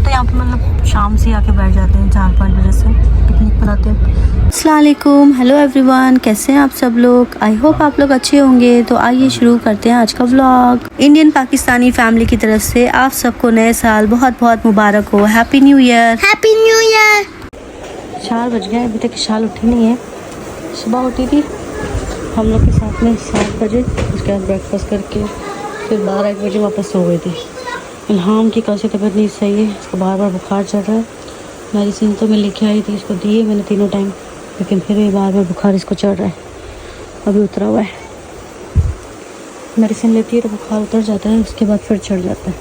लोग तो यहाँ पे मतलब शाम से आके बैठ जाते हैं 4-5 बजे से पिकनिक मनाते हैं। अस्सलाम वालेकुम, हेलो एवरीवन, कैसे हैं आप सब लोग। आई होप आप लोग अच्छे होंगे। तो आइए शुरू करते हैं आज का व्लॉग। इंडियन पाकिस्तानी फैमिली की तरफ से आप सबको नए साल बहुत बहुत मुबारक हो। Happy new year. Happy new year. 4 बज गए, अभी तक शाल उठी नहीं है। सुबह उठी थी हम लोग के साथ में 7 बजे, उसके बाद ब्रेकफास्ट करके फिर 12-1 बजे वापस सो गई थी। इल्हाम की कल से तबीयत नहीं सही है, इसको बार बार बुखार चढ़ रहा है। मेडिसिन तो मैं लेके आई थी, इसको दिए मैंने तीनों टाइम, लेकिन फिर भी बार बार बुखार इसको चढ़ रहा है। अभी उतरा हुआ है। मेडिसिन लेती है तो बुखार उतर जाता है, उसके बाद फिर चढ़ जाता है।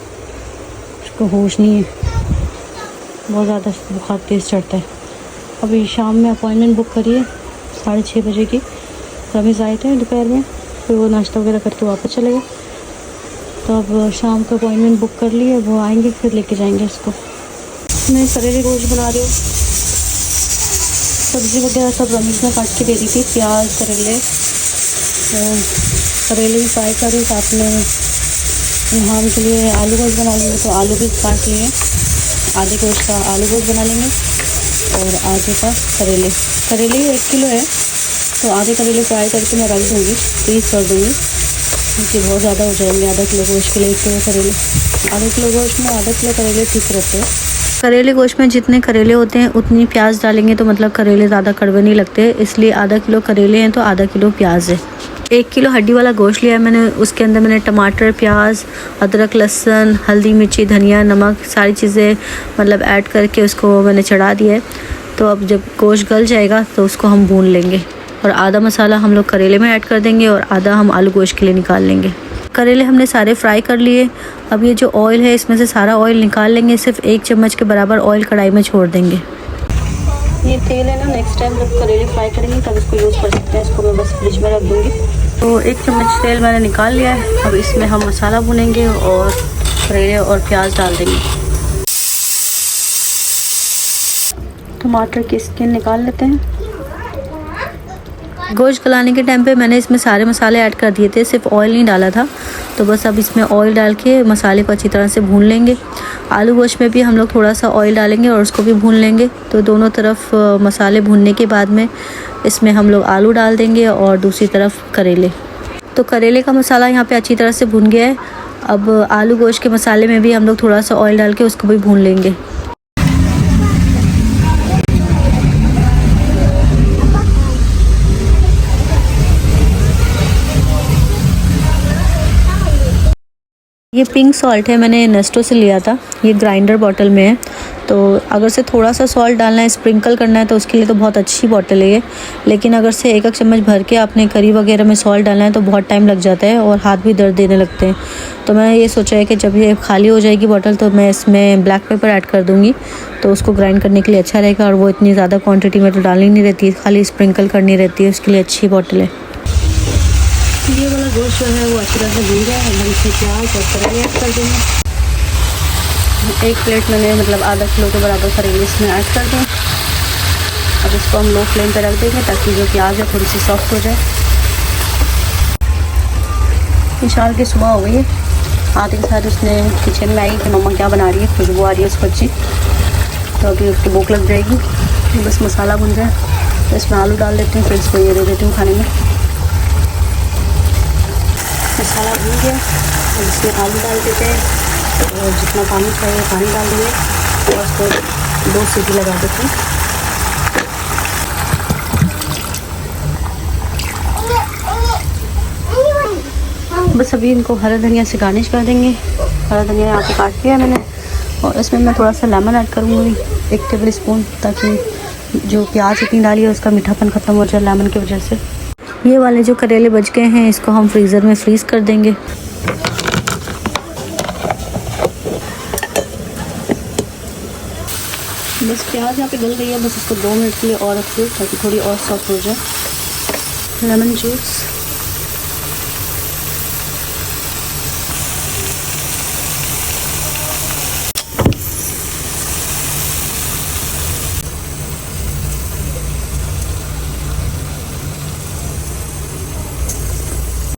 उसको होश नहीं है, बहुत ज़्यादा बुखार तेज़ चढ़ता है। अभी शाम में अपॉइंटमेंट बुक करिए 6:30 बजे की। रमीज़ आए थे दोपहर में, फिर वो नाश्ता वगैरह करके वापस चले गए। तो अब शाम का अपॉइंटमेंट बुक कर लिए, वो आएंगे फिर लेके जाएंगे इसको। मैं करेले गोश्त बना रही हूँ। सब्ज़ी वगैरह सब रमीज़ ने काट के दे दी थी, प्याज करेले। तो करेले भी फ्राई कर रही, साथ में हम के लिए आलू गोश्त बना लेंगे। तो आलू भी काट लिए, आधे गोश्त का आलू गोश्त बना लेंगे और आधे का करेले 1 किलो है, तो आधे करेले फ्राई करके मैं रख दूँगी, फ्रीज़ कर दूँगी, क्योंकि बहुत ज़्यादा हो जाएंगे। आधा किलो गोश्त के लिए 1 किलो करेले, आधा किलो गोश्त में आधा किलो करेले ठीक रहते हैं। करेले गोश्त में जितने करेले होते हैं उतनी प्याज डालेंगे तो मतलब करेले ज़्यादा कड़वे नहीं लगते, इसलिए आधा किलो करेले हैं तो आधा किलो प्याज है। 1 किलो हड्डी वाला गोश्त लिया है मैंने, उसके अंदर मैंने टमाटर, प्याज, अदरक, लहसुन, हल्दी, मिर्ची, धनिया, नमक सारी चीज़ें मतलब ऐड करके उसको मैंने चढ़ा दिया है। तो अब जब गोश्त गल जाएगा तो उसको हम भून लेंगे, और आधा मसाला हम लोग करेले में ऐड कर देंगे और आधा हम आलू गोश्त के लिए निकाल लेंगे। करेले हमने सारे फ्राई कर लिए। अब ये जो ऑयल है इसमें से सारा ऑयल निकाल लेंगे, सिर्फ 1 चम्मच के बराबर ऑयल कढ़ाई में छोड़ देंगे। ये तेल है ना, नेक्स्ट टाइम जब करेले फ्राई करेंगे तब इसको यूज़ कर सकते हैं। इसको मैं बस फ्रिज में रख दूँगी। तो 1 चम्मच तेल मैंने निकाल लिया है। अब इसमें हम मसाला भुनेंगे और करेले और प्याज डाल देंगे। टमाटर की स्किन निकाल लेते हैं। गोश्त गलाने के टाइम पे मैंने इसमें सारे मसाले ऐड कर दिए थे, सिर्फ ऑयल नहीं डाला था। तो बस अब इसमें ऑयल डाल के मसाले को अच्छी तरह से भून लेंगे। आलू गोश्त में भी हम लोग थोड़ा सा ऑयल डालेंगे और उसको भी भून लेंगे। तो दोनों तरफ मसाले भूनने के बाद में इसमें हम लोग आलू डाल देंगे और दूसरी तरफ करेले। तो करेले का मसाला यहाँ पे अच्छी तरह से भून गया है। अब आलू गोश्त के मसाले में भी हम लोग थोड़ा सा ऑयल डाल के उसको भी भून लेंगे। ये पिंक सॉल्ट है, मैंने नेस्टो से लिया था, ये ग्राइंडर बॉटल में है। तो अगर से थोड़ा सा सॉल्ट डालना है, स्प्रिंकल करना है तो उसके लिए तो बहुत अच्छी बॉटल है ये। लेकिन अगर से 1-1 चम्मच भर के आपने करी वगैरह में सॉल्ट डालना है तो बहुत टाइम लग जाता है और हाथ भी दर्द देने लगते हैं। तो मैं ये सोचा है कि जब ये खाली हो जाएगी बॉटल तो मैं इसमें ब्लैक पेपर ऐड कर दूँगी, तो उसको ग्राइंड करने के लिए अच्छा रहेगा। और वो इतनी ज़्यादा क्वान्टिटी में तो डालनी नहीं रहती है, खाली स्प्रिंकल करनी रहती है, उसके लिए अच्छी बॉटल है। ये वाला गोश्त जो है वो अच्छी तरह से भून गया है। हम इसमें प्याज और करेले ऐड कर देंगे। 1 प्लेट मैंने मतलब आधा किलो के बराबर करेले इसमें ऐड कर दें। अब इसको हम लो फ्लेम पे रख देंगे ताकि जो प्याज है थोड़ी सी सॉफ्ट हो जाए। विशाल की सुबह हो गई है, आते के साथ उसने किचन में आई कि मम्मा क्या बना रही है, खुशबू आ रही है उसको अच्छी। तो अभी उसकी भूख लग जाएगी। बस मसाला भुन जाए तो इसमें आलू डाल देते हैं, फिर इसको ये दे देती हूँ खाने में। मसाला भून गया, और इसमें आलू डाल देते हैं और जितना पानी चाहिए पानी डाल देंगे और उसको 2 सीटी लगा देते हैं। बस अभी इनको हरा धनिया से गार्निश कर देंगे। हरा धनिया यहाँ पे काट लिया मैंने, और इसमें मैं थोड़ा सा लेमन ऐड करूँगी 1 टेबल स्पून, ताकि जो प्याज इतनी डाली है उसका मीठापन ख़त्म हो जाए लेमन की वजह से। ये वाले जो करेले बच गए हैं इसको हम फ्रीज़र में फ्रीज़ कर देंगे। बस प्याज यहाँ पे गल गई है, बस इसको 2 मिनट के लिए और रख दो ताकि थोड़ी और सॉफ्ट हो जाए। लेमन जूस,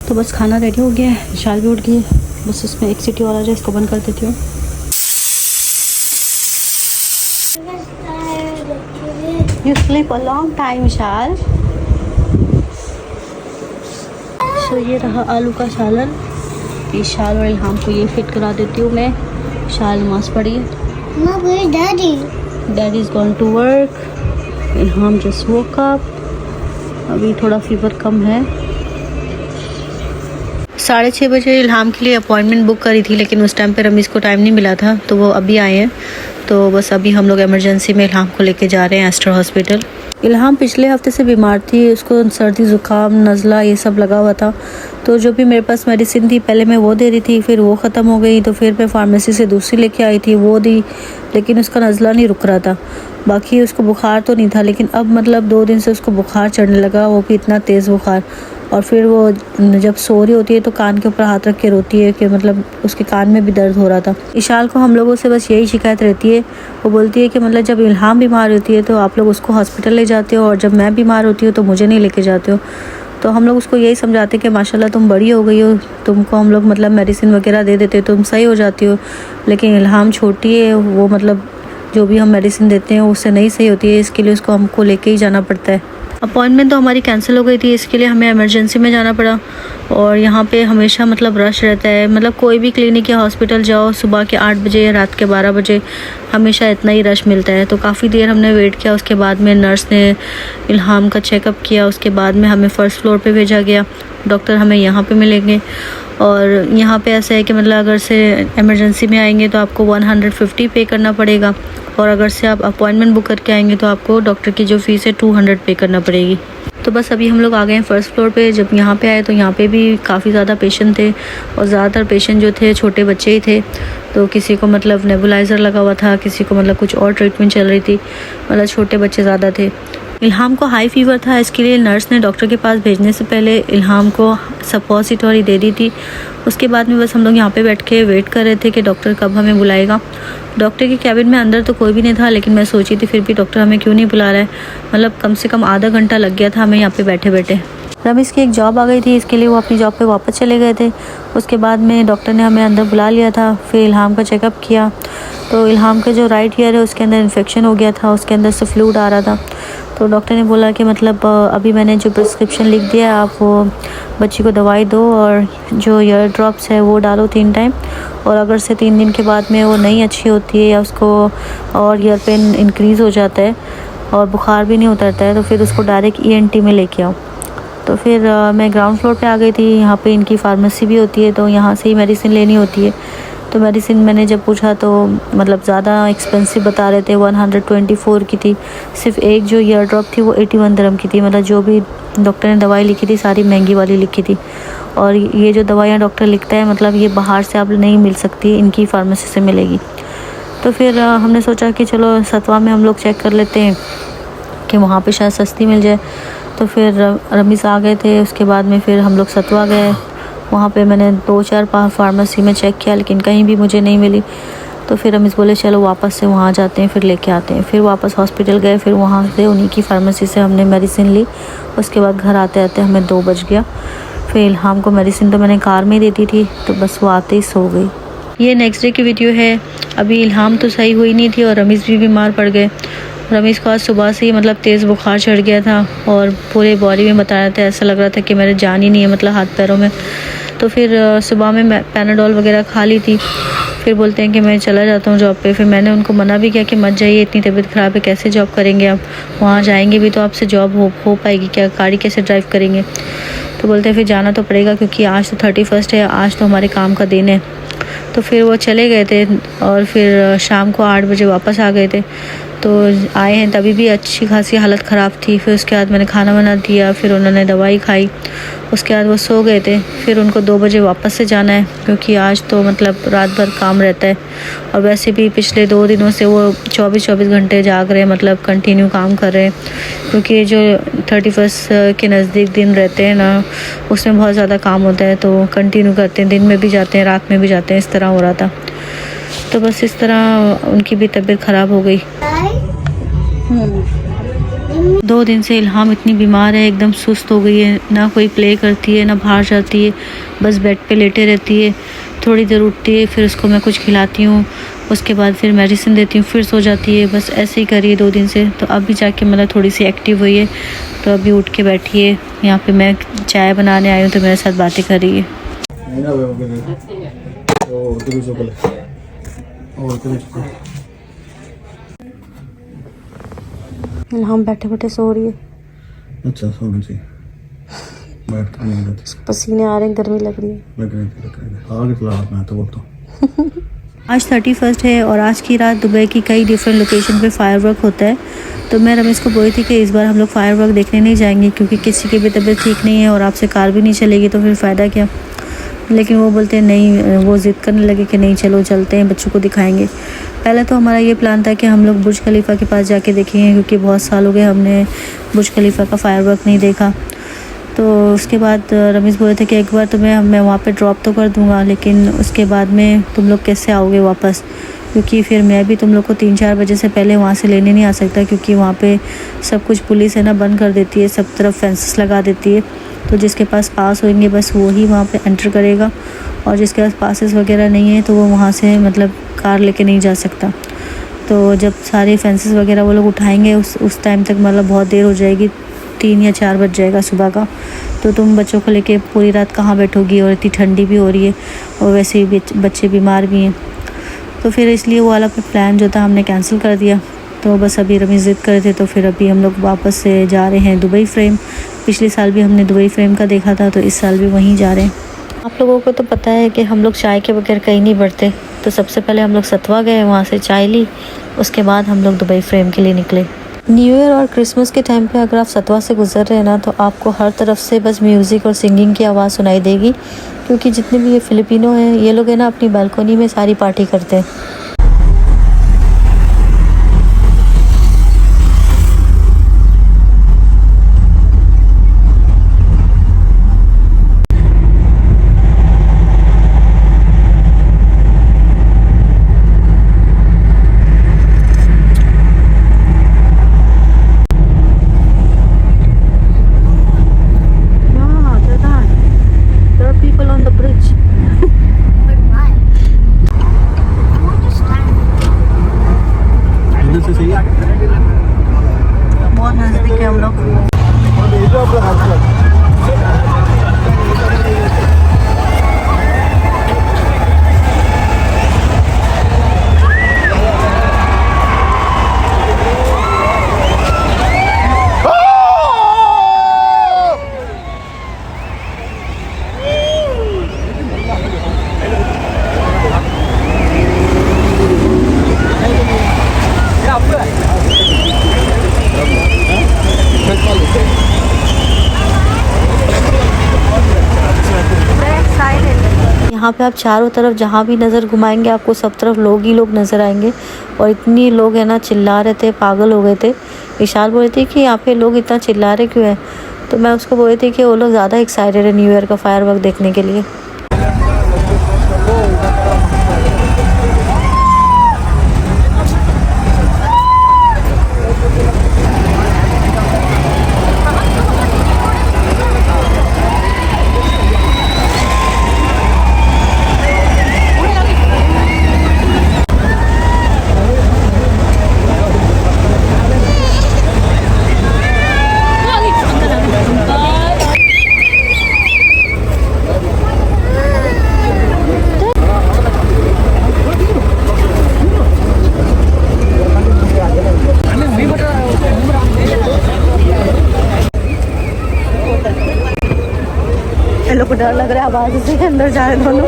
तो बस खाना रेडी हो गया है। विशाल भी उठ गई है, बस इसमें 1 सीटी और आ जाए, इसको बंद कर देती हूँ। You sleep a long time, शाल। तो ये रहा आलू का सालन। ये शाल और इल्हाम को ये फिट करा देती हूँ मैं। शाल नमाज पढ़ी है। Daddy is gone to work. Ilham just woke up. अभी थोड़ा फीवर कम है। 6:30 बजे इल्हाम के लिए अपॉइंटमेंट बुक करी थी, लेकिन उस टाइम पे रमीज़ को टाइम नहीं मिला था, तो वो अभी आए हैं। तो बस अभी हम लोग इमरजेंसी में इल्हाम को लेके जा रहे हैं एस्टर हॉस्पिटल। इल्हाम पिछले हफ्ते से बीमार थी, उसको सर्दी ज़ुकाम नज़ला ये सब लगा हुआ था। तो जो भी मेरे पास मेडिसिन थी पहले मैं वो दे रही थी, फिर वो ख़त्म हो गई, तो फिर मैं फार्मेसी से दूसरी लेके आई थी, वो दी, लेकिन उसका नज़ला नहीं रुक रहा था। बाकी उसको बुखार तो नहीं था, लेकिन अब मतलब 2 दिन से उसको बुखार चढ़ने लगा, वो भी इतना तेज़ बुखार। और फिर वो जब सो रही होती है तो कान के ऊपर हाथ रख के रोती है कि मतलब उसके कान में भी दर्द हो रहा था। इशाल को हम लोगों से बस यही शिकायत रहती है, वो बोलती है कि मतलब जब इल्हाम बीमार होती है तो आप लोग उसको हॉस्पिटल ले जाते हो, और जब मैं बीमार होती हूँ तो मुझे नहीं लेके जाते हो। तो हम लोग उसको यही समझाते हैं कि माशाल्लाह तुम बड़ी हो गई हो, तुमको हम लोग मतलब मेडिसिन वगैरह दे देते हो, तुम सही हो जाती हो, लेकिन इल्हाम छोटी है, वो मतलब जो भी हम मेडिसिन देते हैं उससे नहीं सही होती है, इसके लिए उसको हमको लेके ही जाना पड़ता है। अपॉइंटमेंट तो हमारी कैंसिल हो गई थी, इसके लिए हमें इमरजेंसी में जाना पड़ा। और यहाँ पे हमेशा मतलब रश रहता है, मतलब कोई भी क्लिनिक या हॉस्पिटल जाओ सुबह के 8 बजे या रात के 12 बजे हमेशा इतना ही रश मिलता है। तो काफ़ी देर हमने वेट किया, उसके बाद में नर्स ने इल्हाम का चेकअप किया, उसके बाद में हमें फ़र्स्ट फ्लोर पे भेजा गया। डॉक्टर हमें यहाँ पे मिलेंगे, और यहाँ पे ऐसा है कि मतलब अगर से इमरजेंसी में आएंगे तो आपको 150 पे करना पड़ेगा, और अगर से आप अपॉइंटमेंट बुक करके आएंगे तो आपको डॉक्टर की जो फ़ीस है 200 पे करना पड़ेगी। तो बस अभी हम लोग आ गए हैं फ़र्स्ट फ्लोर पे। जब यहाँ पे आए तो यहाँ पे भी काफ़ी ज़्यादा पेशेंट थे, और ज़्यादातर पेशेंट जो थे छोटे बच्चे ही थे। तो किसी को मतलब नेबुलाइज़र लगा हुआ था, किसी को मतलब कुछ और ट्रीटमेंट चल रही थी, मतलब छोटे बच्चे ज़्यादा थे। इल्हाम को हाई फीवर था, इसके लिए नर्स ने डॉक्टर के पास भेजने से पहले इल्हाम को सपोजिटरी दे दी थी। उसके बाद में बस हम लोग यहाँ पे बैठ के वेट कर रहे थे कि डॉक्टर कब हमें बुलाएगा। डॉक्टर के कैबिन में अंदर तो कोई भी नहीं था, लेकिन मैं सोची थी फिर भी डॉक्टर हमें क्यों नहीं बुला रहा है। मतलब कम से कम आधा घंटा लग गया था हमें यहाँ पे बैठे बैठे। रमीज़ की एक जॉब आ गई थी, इसके लिए वो अपनी जॉब पे वापस चले गए थे। उसके बाद में डॉक्टर ने हमें अंदर बुला लिया था, फिर इल्हाम का चेकअप किया। तो इल्हाम का जो राइट ईयर है उसके अंदर इन्फेक्शन हो गया था, उसके अंदर से फ्लूइड आ रहा था। तो डॉक्टर ने बोला कि मतलब अभी मैंने जो प्रिस्क्रिप्शन लिख दिया है, आप वो बच्ची को दवाई दो, और जो ईयर ड्रॉप्स है वो डालो 3 टाइम। और अगर से 3 दिन के बाद में वो नहीं अच्छी होती है, या उसको और ईयर पेन इंक्रीज़ हो जाता है और बुखार भी नहीं उतरता है, तो फिर उसको डायरेक्ट ENT में लेके आओ। तो फिर मैं ग्राउंड फ्लोर पे आ गई थी, यहाँ पे इनकी फार्मेसी भी होती है, तो यहाँ से ही मेडिसिन लेनी होती है। तो मेडिसिन मैंने जब पूछा तो मतलब ज़्यादा एक्सपेंसिव बता रहे थे, 124 की थी। सिर्फ एक जो ईयर ड्रॉप थी वो 81 दिरहम की थी। मतलब जो भी डॉक्टर ने दवाई लिखी थी सारी महंगी वाली लिखी थी। और ये जो दवाइयाँ डॉक्टर लिखता है मतलब ये बाहर से आप नहीं मिल सकती, इनकी फार्मेसी से मिलेगी। तो फिर हमने सोचा कि चलो सतवा में हम लोग चेक कर लेते हैं कि वहाँ पे शायद सस्ती मिल जाए। तो फिर रमीज़ आ गए थे, उसके बाद में फिर हम लोग सतवा गए। वहाँ पे मैंने 2-4 फार्मेसी में चेक किया, लेकिन कहीं भी मुझे नहीं मिली। तो फिर रमीज़ बोले चलो वापस से वहाँ जाते हैं, फिर लेके आते हैं। फिर वापस हॉस्पिटल गए, फिर वहाँ से उन्हीं की फार्मेसी से हमने मेडिसिन ली। उसके बाद घर आते आते हमें 2 बज गया। फिर इल्हाम को मेडिसिन तो मैंने कार में ही देती थी, तो बस वो आते ही सो गई। ये नेक्स्ट डे की वीडियो है। अभी इल्हाम तो सही हुई नहीं थी और रमीज़ भी बीमार पड़ गए। रमीज़ को आज सुबह से ही मतलब तेज़ बुखार चढ़ गया था, और पूरे बॉडी में बताया था, ऐसा लग रहा था कि मेरे जान ही नहीं है मतलब हाथ पैरों में। तो फिर सुबह में मैं पैनाडोल वगैरह खा ली थी। फिर बोलते हैं कि मैं चला जाता हूँ जॉब पे। फिर मैंने उनको मना भी किया कि मत जाइए, इतनी तबीयत ख़राब है, कैसे जॉब करेंगे आप, वहाँ जाएंगे भी तो आपसे जॉब हो पाएगी क्या, गाड़ी कैसे ड्राइव करेंगे। तो बोलते हैं फिर जाना तो पड़ेगा, क्योंकि आज तो 31 है, आज तो हमारे काम का दिन है। तो फिर वो चले गए थे, और फिर शाम को 8 बजे वापस आ गए थे। तो आए हैं तभी भी अच्छी खासी हालत ख़राब थी। फिर उसके बाद मैंने खाना बना दिया, फिर उन्होंने दवाई खाई, उसके बाद वो सो गए थे। फिर उनको 2 बजे वापस से जाना है, क्योंकि आज तो मतलब रात भर काम रहता है। और वैसे भी पिछले 2 दिनों से वो 24-24 घंटे जाग रहे हैं, मतलब कंटिन्यू काम कर रहे हैं, क्योंकि जो 31 के नज़दीक दिन रहते हैं ना, उसमें बहुत ज़्यादा काम होता है, तो कंटिन्यू करते हैं, दिन में भी जाते हैं, रात में भी जाते हैं, इस तरह हो रहा था। तो बस इस तरह उनकी भी तबीयत ख़राब हो गई। 2 दिन से इल्हाम इतनी बीमार है, एकदम सुस्त हो गई है, ना कोई प्ले करती है, ना बाहर जाती है, बस बेड पे लेटे रहती है। थोड़ी देर उठती है, फिर उसको मैं कुछ खिलाती हूँ, उसके बाद फिर मेडिसिन देती हूँ, फिर सो जाती है। बस ऐसे ही करी है 2 दिन से। तो अभी जाके मतलब थोड़ी सी एक्टिव हुई है, तो अभी उठ के बैठी है। यहाँ पे मैं चाय बनाने आई हूँ तो मेरे साथ बातें कर रही है। हम बैठे बैठे सो रही है। अच्छा सो गई बैठ कर नहीं रहती, पसीने आ रहे हैं, गर्मी लग रही है। लग रही थी आगे चला मैं तो बोलता हूँ। आज 31 है और आज की रात दुबई की कई डिफरेंट लोकेशन पे फायरवर्क होता है। तो मैं रमेश को बोली थी कि इस बार हम लोग फायरवर्क देखने नहीं जाएंगे, क्योंकि किसी की भी तबीयत ठीक नहीं है और आपसे कार भी नहीं चलेगी तो फिर फ़ायदा क्या। लेकिन वो बोलते हैं नहीं, वो ज़िद करने लगे कि नहीं चलो चलते हैं, बच्चों को दिखाएंगे। पहले तो हमारा ये प्लान था कि हम लोग बुर्ज खलीफा के पास जाके देखेंगे, क्योंकि बहुत साल हो गए हमने बुर्ज खलीफा का फायरवर्क नहीं देखा। तो उसके बाद रमेश बोले थे कि एक बार तुम्हें मैं वहाँ पे ड्रॉप तो कर दूँगा, लेकिन उसके बाद में तुम लोग कैसे आओगे वापस, क्योंकि फिर मैं भी तुम लोग को 3-4 बजे से पहले वहाँ से लेने नहीं आ सकता, क्योंकि वहाँ पे सब कुछ पुलिस है ना बंद कर देती है, सब तरफ फेंसेस लगा देती है। तो जिसके पास पास होंगे बस वही वहाँ पे एंटर करेगा, और जिसके पास पासेस वगैरह नहीं है तो वो वहाँ से मतलब कार लेके नहीं जा सकता। तो जब सारे फेंसेस वगैरह वो लोग उठाएंगे उस टाइम तक मतलब बहुत देर हो जाएगी, 3 या 4 बज जाएगा सुबह का। तो तुम बच्चों को लेके पूरी रात कहाँ बैठोगी, और इतनी ठंडी भी हो रही है और वैसे भी बच्चे बीमार भी हैं। तो फिर इसलिए वो वाला प्लान जो था हमने कैंसिल कर दिया। तो बस अभी रमेश ज़िद करे थे, तो फिर अभी हम लोग वापस से जा रहे हैं दुबई फ्रेम। पिछले साल भी हमने दुबई फ्रेम का देखा था, तो इस साल भी वहीं जा रहे हैं। आप लोगों को तो पता है कि हम लोग चाय के बगैर कहीं नहीं बढ़ते। तो सबसे पहले हम लोग सतवा गए, वहाँ से चाय ली, उसके बाद हम लोग दुबई फ्रेम के लिए निकले। न्यू ईयर और क्रिसमस के टाइम पे अगर आप सतवा से गुजर रहे हैं ना, तो आपको हर तरफ से बस म्यूज़िक और सिंगिंग की आवाज़ सुनाई देगी, क्योंकि जितने भी ये फिलिपिनो हैं ये लोग है ना अपनी बालकनी में सारी पार्टी करते हैं। बहुत नज़दीक है हम लोग। यहाँ पे आप चारों तरफ जहाँ भी नज़र घुमाएंगे आपको सब तरफ लोग ही लोग नज़र आएंगे, और इतनी लोग है ना चिल्ला रहे थे, पागल हो गए थे। विशाल बोल रही थी कि यहाँ पे लोग इतना चिल्ला रहे क्यों है, तो मैं उसको बोल रही थी कि वो लोग ज़्यादा एक्साइटेड है न्यू ईयर का फायरवर्क देखने के लिए। लोग को डर लग रहा है आवाज़ से अंदर जा रहे दोनों।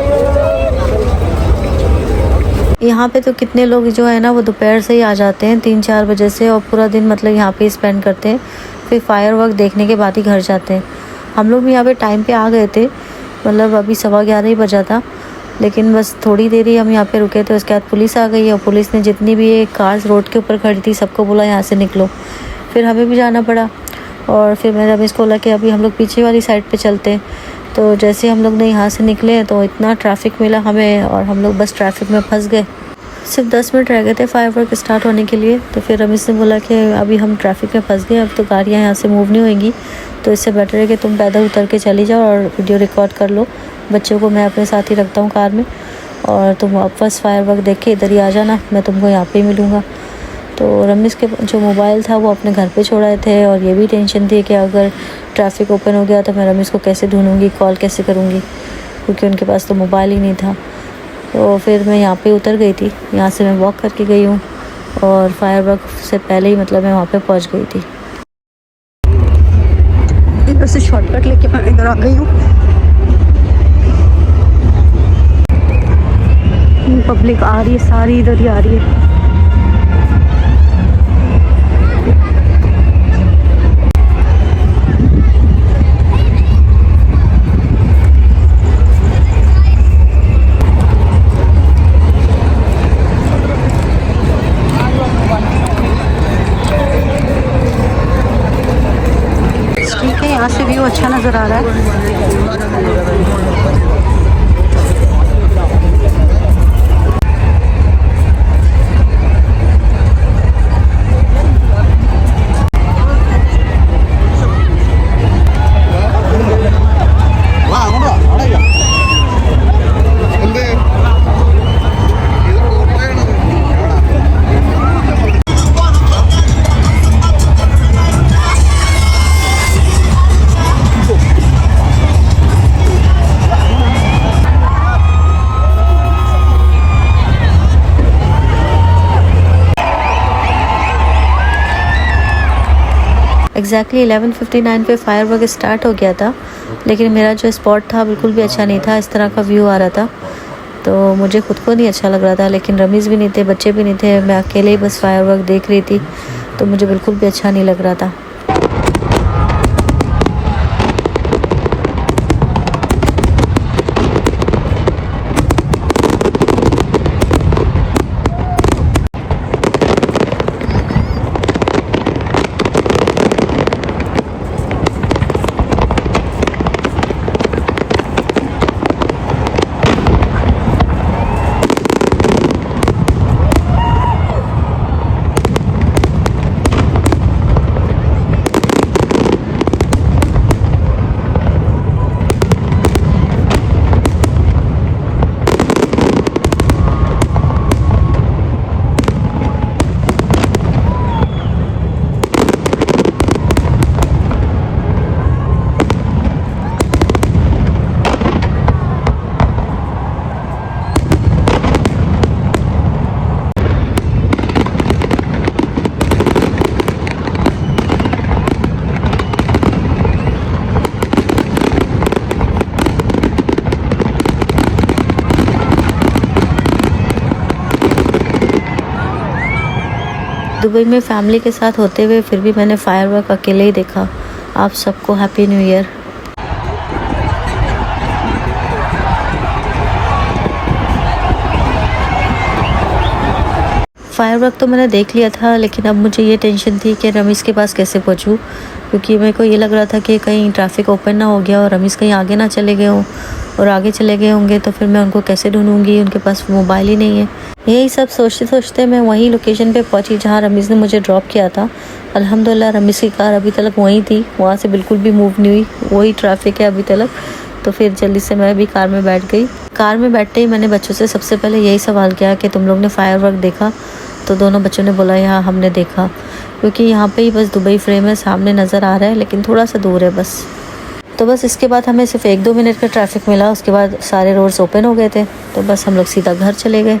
यहाँ पे तो कितने लोग जो है ना वो दोपहर से ही आ जाते हैं 3-4 बजे से, और पूरा दिन मतलब यहाँ पे स्पेंड करते हैं, फिर फायरवर्क देखने के बाद ही घर जाते हैं। हम लोग भी यहाँ पे टाइम पे आ गए थे, मतलब अभी 11:15 ही बजा था, लेकिन बस थोड़ी देर ही हम यहाँ पे रुके थे। उसके बाद पुलिस आ गई और पुलिस ने जितनी भी ये कार्स रोड के ऊपर खड़ी थी सबको बोला यहाँ से निकलो। फिर हमें भी जाना पड़ा, और फिर मैंने रमेश को बोला कि अभी हम लोग पीछे वाली साइड पे चलते हैं। तो जैसे हम लोग ने यहाँ से निकले तो इतना ट्रैफिक मिला हमें, और हम लोग बस ट्रैफिक में फंस गए। सिर्फ 10 मिनट रह गए थे फायरवर्क स्टार्ट होने के लिए। तो फिर रमेश ने बोला कि अभी हम ट्रैफिक में फंस गए, अब तो गाड़ियाँ यहाँ से मूव नहीं होंगी, तो इससे बेटर है कि तुम पैदल उतर के चली जाओ और वीडियो रिकॉर्ड कर लो। बच्चों को मैं अपने साथ ही रखता हूँ कार में, और तुम वापस फायरवर्क देख के इधर ही आ जाना, मैं तुमको यहाँ पे ही मिलूँगा। तो रमीज़ के जो मोबाइल था वो अपने घर पे छोड़ाए थे, और ये भी टेंशन थी कि अगर ट्रैफिक ओपन हो गया तो मैं रमीज़ को कैसे ढूंढूंगी, कॉल कैसे करूँगी, क्योंकि उनके पास तो मोबाइल ही नहीं था। तो फिर मैं यहाँ पे उतर गई थी, यहाँ से मैं वॉक करके गई हूँ, और फायरवर्क से पहले ही मतलब मैं वहाँ पे पहुँच गई थी। इधर से शॉर्टकट लेके मैं इधर आ गई हूँ। पब्लिक आ रही है, सारी इधर ही आ रही है। ठीक है, यहाँ से व्यू अच्छा नज़र आ रहा है। एग्जैक्टली 11:59 पे फायरवर्क स्टार्ट हो गया था, लेकिन मेरा जो स्पॉट था बिल्कुल भी अच्छा नहीं था। इस तरह का व्यू आ रहा था तो मुझे खुद को नहीं अच्छा लग रहा था, लेकिन रमीज़ भी नहीं थे, बच्चे भी नहीं थे, मैं अकेले ही बस फायरवर्क देख रही थी, तो मुझे बिल्कुल भी अच्छा नहीं लग रहा था। दुबई में फैमिली के साथ होते हुए फिर भी मैंने फायरवर्क अकेले ही देखा। आप सबको हैप्पी न्यू ईयर। फायरवर्क तो मैंने देख लिया था, लेकिन अब मुझे ये टेंशन थी कि रमीज़ के पास कैसे पहुंचूं, क्योंकि मेरे को ये लग रहा था कि कहीं ट्रैफिक ओपन ना हो गया और रमीज़ कहीं आगे ना चले गए हों, और आगे चले गए होंगे तो फिर मैं उनको कैसे ढूंढूंगी, उनके पास मोबाइल ही नहीं है। यही सब सोचते सोचते मैं वही लोकेशन पे पहुंची जहां रमीज़ ने मुझे ड्रॉप किया था। अल्हम्दुलिल्लाह रमीज़ की कार अभी तक वहीं थी, वहाँ से बिल्कुल भी मूव नहीं हुई, वही ट्रैफिक है अभी तक। तो फिर जल्दी से मैं भी कार में बैठ गई। कार में बैठते ही मैंने बच्चों से सबसे पहले यही सवाल किया कि तुम लोग ने फायरवर्क देखा? तो दोनों बच्चों ने बोला यहाँ हमने देखा, क्योंकि यहाँ पे ही बस दुबई फ्रेम है, सामने नज़र आ रहा है, लेकिन थोड़ा सा दूर है बस। तो बस इसके बाद हमें सिर्फ 1-2 मिनट का ट्रैफिक मिला, उसके बाद सारे रोड्स ओपन हो गए थे, तो बस हम लोग सीधा घर चले गए।